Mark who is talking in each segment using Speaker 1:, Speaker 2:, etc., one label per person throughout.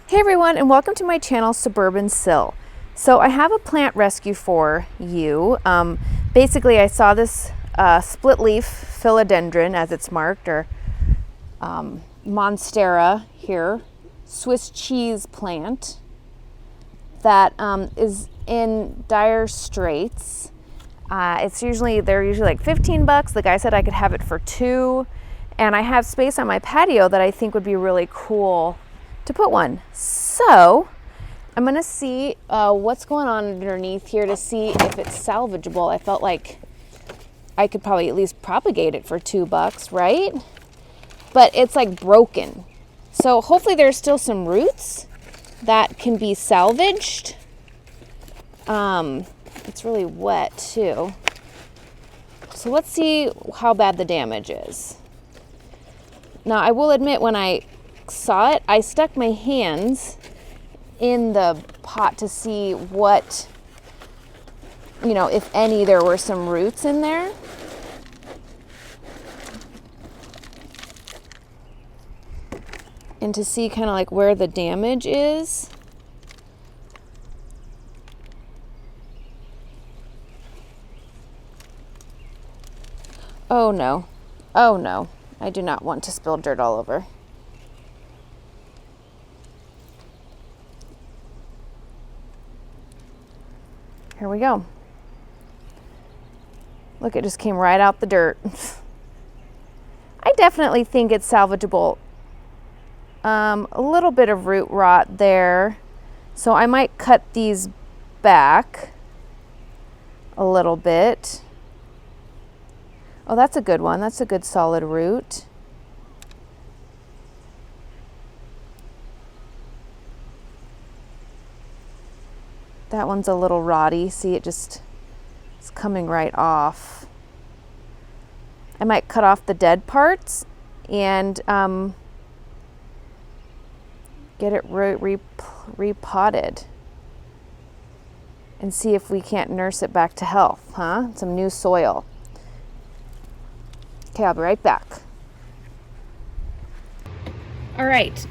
Speaker 1: Hey everyone, and welcome to my channel, Suburban Sill. So I have a plant rescue for you. Basically, I saw this split-leaf philodendron, as it's marked, or Monstera here, Swiss cheese plant that is in dire straits. They're usually like 15 bucks. The guy said I could have it for $2, and I have space on my patio that I think would be really cool to put one. So I'm gonna see what's going on underneath here to see if it's salvageable. I felt like I could probably at least propagate it for $2, right? But it's like broken. So hopefully there's still some roots that can be salvaged. It's really wet too. So let's see how bad the damage is. Now I will admit, when I saw it, I stuck my hands in the pot to see what, if any, there were some roots in there. And to see kind of like where the damage is. Oh no. Oh no. I do not want to spill dirt all over. Here we go. Look, it just came right out the dirt. I definitely think it's salvageable. A little bit of root rot there. So I might cut these back a little bit. Oh, that's a good one. That's a good solid root. That one's a little rotty. See, it's coming right off. I might cut off the dead parts and get it repotted and see if we can't nurse it back to health, huh? Some new soil. Okay, I'll be right back. All right.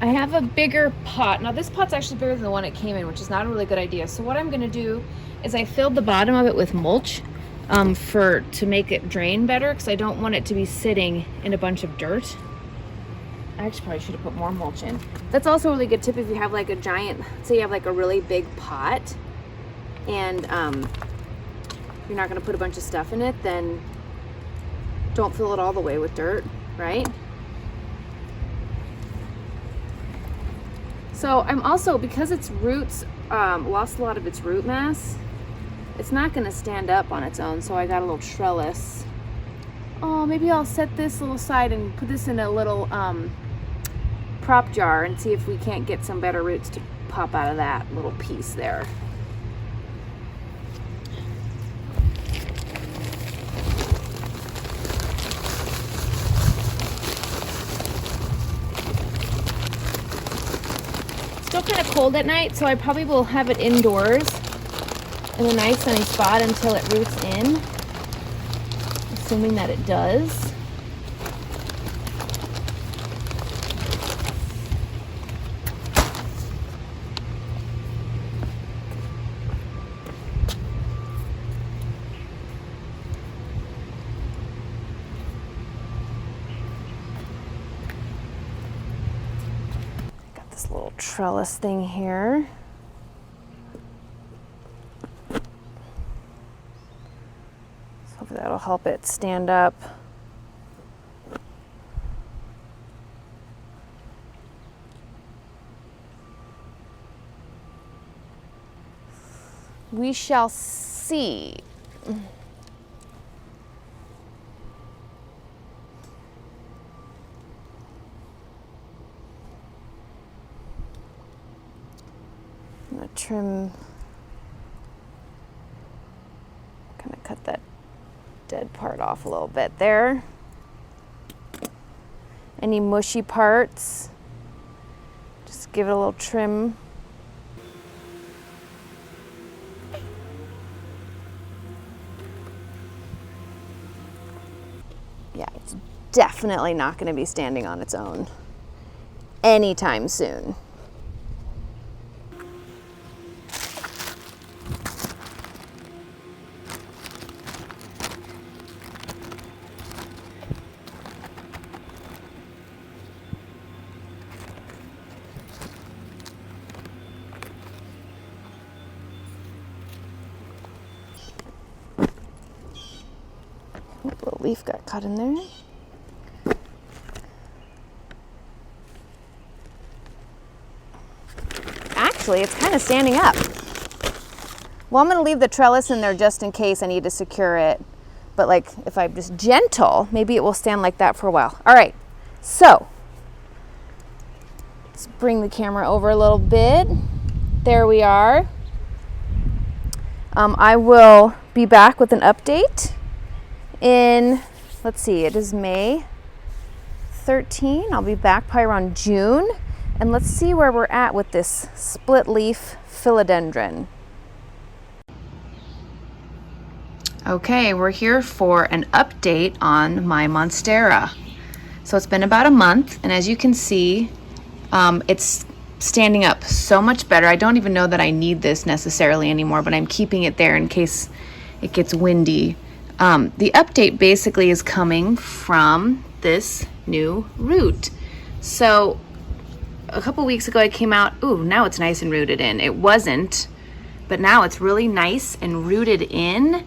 Speaker 1: I have a bigger pot. Now this pot's actually bigger than the one it came in, which is not a really good idea. So what I'm gonna do is I filled the bottom of it with mulch to make it drain better, because I don't want it to be sitting in a bunch of dirt. I actually probably should have put more mulch in. That's also a really good tip if you have like a giant, say you have like a really big pot and you're not gonna put a bunch of stuff in it, then don't fill it all the way with dirt, right? So I'm also, because its roots lost a lot of its root mass, it's not gonna stand up on its own, so I got a little trellis. Oh, maybe I'll set this little aside and put this in a little prop jar and see if we can't get some better roots to pop out of that little piece there. Still kind of cold at night, so I probably will have it indoors in a nice sunny spot until it roots in, assuming that it does. This little trellis thing here. So hopefully that'll help it stand up. We shall see. I'm gonna trim, kind of cut that dead part off a little bit there. Any mushy parts, just give it a little trim. Yeah, it's definitely not going to be standing on its own anytime soon. leaf got caught in there. Actually, it's kind of standing up. Well, I'm going to leave the trellis in there just in case I need to secure it. But like, if I'm just gentle, maybe it will stand like that for a while. All right, so let's bring the camera over a little bit. There we are. I will be back with an update in, let's see, it is May 13. I'll be back probably around June. And let's see where we're at with this split-leaf philodendron. Okay, we're here for an update on my Monstera. So it's been about a month, and as you can see, it's standing up so much better. I don't even know that I need this necessarily anymore, but I'm keeping it there in case it gets windy. The update basically is coming from this new root. So a couple weeks ago I came out, ooh, now it's nice and rooted in. It wasn't, but now it's really nice and rooted in.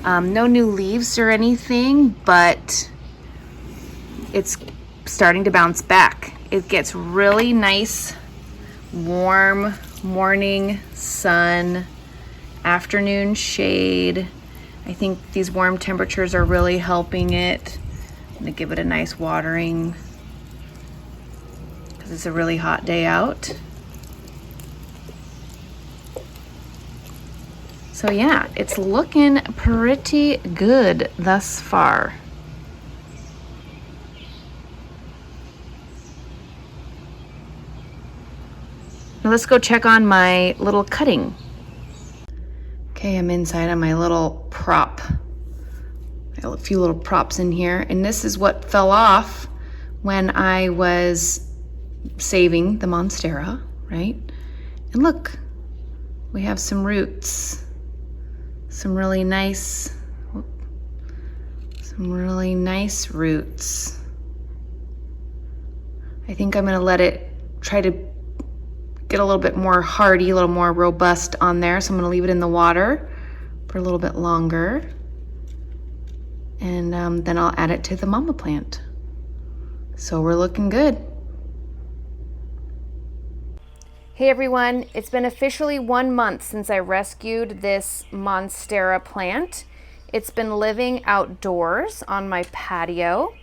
Speaker 1: No new leaves or anything, but it's starting to bounce back. It gets really nice, warm morning sun, afternoon shade. I think these warm temperatures are really helping it. I'm gonna give it a nice watering because it's a really hot day out. So yeah, it's looking pretty good thus far. Now let's go check on my little cutting. Okay, I'm inside on my little prop. I got a few little props in here, and this is what fell off when I was saving the Monstera, right? And look, we have some roots. Some really nice roots. I think I'm gonna let it try to get a little bit more hardy, a little more robust on there. So I'm gonna leave it in the water for a little bit longer. And then I'll add it to the mama plant. So we're looking good. Hey everyone, it's been officially 1 month since I rescued this Monstera plant. It's been living outdoors on my patio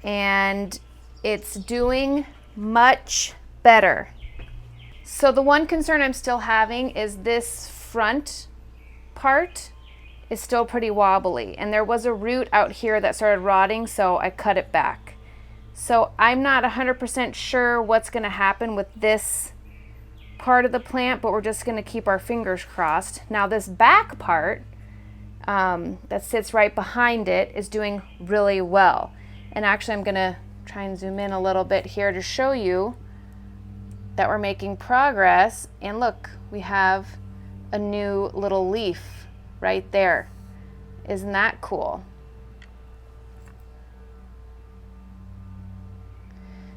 Speaker 1: and it's doing much better. So the one concern I'm still having is this front part is still pretty wobbly, and there was a root out here that started rotting, so I cut it back. So I'm not 100% sure what's going to happen with this part of the plant, but we're just going to keep our fingers crossed. Now this back part that sits right behind it is doing really well, and actually I'm going to try and zoom in a little bit here to show you that we're making progress. And look, we have a new little leaf right there. Isn't that cool?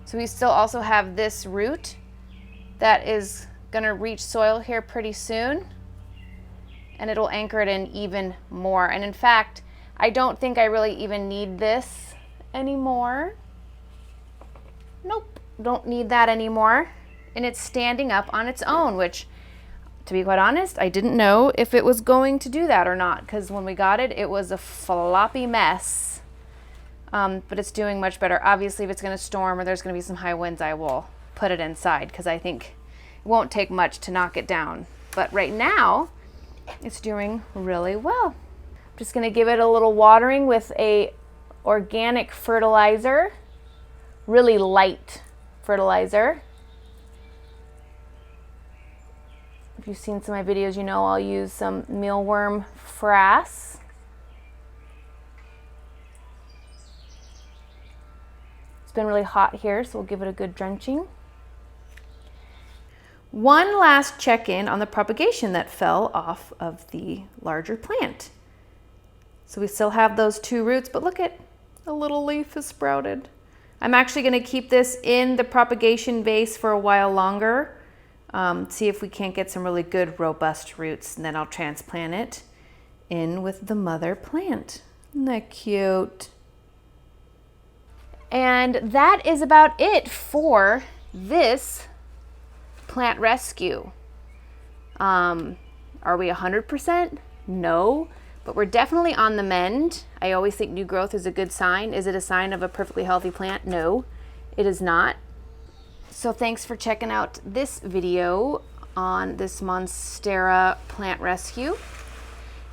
Speaker 1: So we still also have this root that is gonna reach soil here pretty soon, and it'll anchor it in even more. And in fact, I don't think I really even need this anymore. Nope, don't need that anymore. And it's standing up on its own, which, to be quite honest, I didn't know if it was going to do that or not, because when we got it, it was a floppy mess. But it's doing much better. Obviously, if it's going to storm or there's going to be some high winds, I will put it inside, because I think it won't take much to knock it down. But right now, it's doing really well. I'm just going to give it a little watering with a organic fertilizer, really light fertilizer. If you've seen some of my videos, you know I'll use some mealworm frass. It's been really hot here, so we'll give it a good drenching. One last check-in on the propagation that fell off of the larger plant. So we still have those two roots, but look at, a little leaf has sprouted. I'm actually going to keep this in the propagation vase for a while longer. See if we can't get some really good robust roots, and then I'll transplant it in with the mother plant. Isn't that cute? And that is about it for this plant rescue. Are we 100%? No, but we're definitely on the mend. I always think new growth is a good sign. Is it a sign of a perfectly healthy plant? No, it is not. So thanks for checking out this video on this Monstera plant rescue.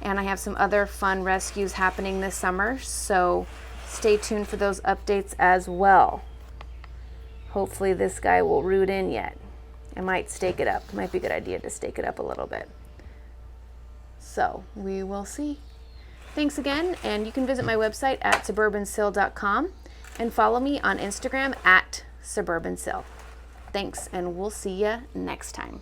Speaker 1: And I have some other fun rescues happening this summer, so stay tuned for those updates as well. Hopefully this guy will root in yet. I might stake it up. It might be a good idea to stake it up a little bit. So we will see. Thanks again, and you can visit my website at suburbansil.com and follow me on Instagram at suburbansil. Thanks, and we'll see you next time.